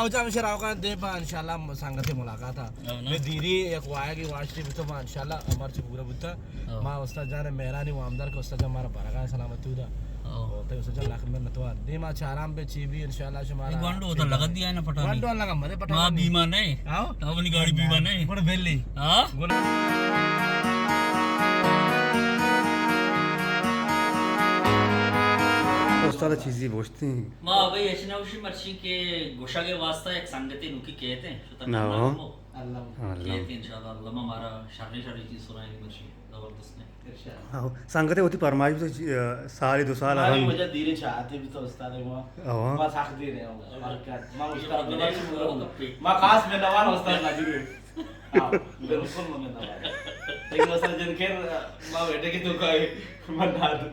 राव का दे पा इंशाल्लाह सांगते मुलाकात मैं दीरी एक वाया की वाशरी भी तो मां इंशाल्लाह अमर से पूरा बुद्धा मां उस्ताद जान मेहरानी वामदार को उस्ताद हमारा बरका सलामत हुदा तो उस्ताद लाख में नतवा दे मां चाराम पे चीबी इंशाल्लाह हमारा गंडो तो लगा दिया है ना पठानी गंडो लगा मरे पठानी मां बीमा नहीं हां अपनी गाड़ी बीमा नहीं बड़ बेली हां सारा चीज़ें बोझते हैं मां भाई ऐशनावशी मर्शी के गोशा के वास्ता एक संगति नुकी कहते हैं ना अल्लाह कहते इंशाल्लाह अल्लाह हमारा शादी शादी चीज सुनाएगी मर्शी जबरदस्त ने हाँ संगते होती परमाइश तो साल 2 साल हमारी वजह धीरे चाहते भी तो उस्ताद है वहां बस हक दे रहे होगा मां उस्ताद मां खास में नवान उस्ताद ना जरूर हां बिल्कुल मैं नवान लेकिन उस्ताद जन खैर मां बेटे की तो कोई मना दो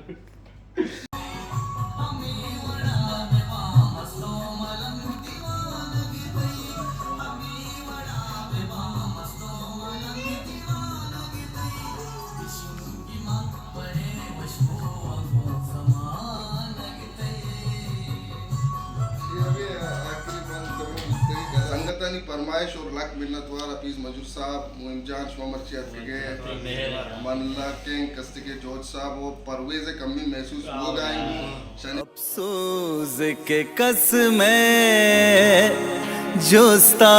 संगतानी फरमाइश और लाख मिन्नत वाला पीस मजूर साहब मुइमजान शमर्चियत के मनला के कस्ते के जोज साहब वो परवेज कमी महसूस हो गए अफसोस के कसमें जोस्ता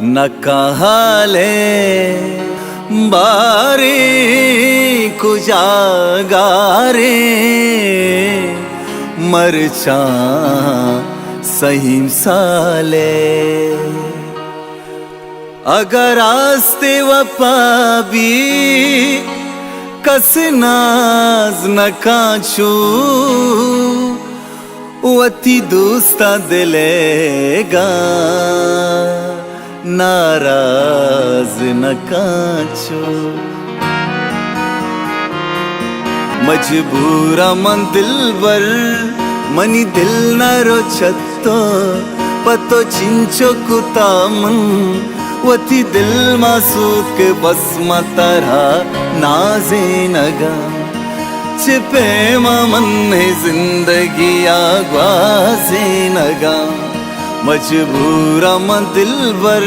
न कहाले बारी कुजागारे मरचा सहीम साले अगर आस्ते वफा भी कसनाज न कांचू वती दोस्ता दिलेगा नाराज न कांचू मजबूरा मन दिल बर मनी दिल न रोचतो पतो चिंचो कुता मन वती दिल मासूद के बस मतरा नाजे नगा छिपे मन है जिंदगी आगवाजे नगा मजबूरा मन दिल बर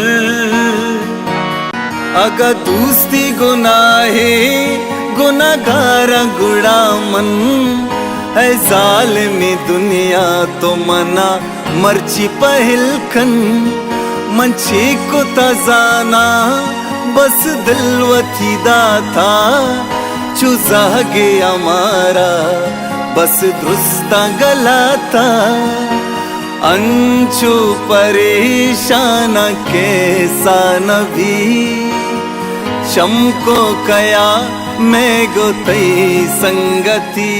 अगर दोस्ती गुनाहे गुनागारा गुड़ा मन है जालिमी दुनिया तो मना मर्ची पहल खन मंची को तजाना बस दिल वतीदा था चुजा गया हमारा बस दुरुस्ता गला था अंचु परेशान के सानभी चमको कया मैं गोतई संगति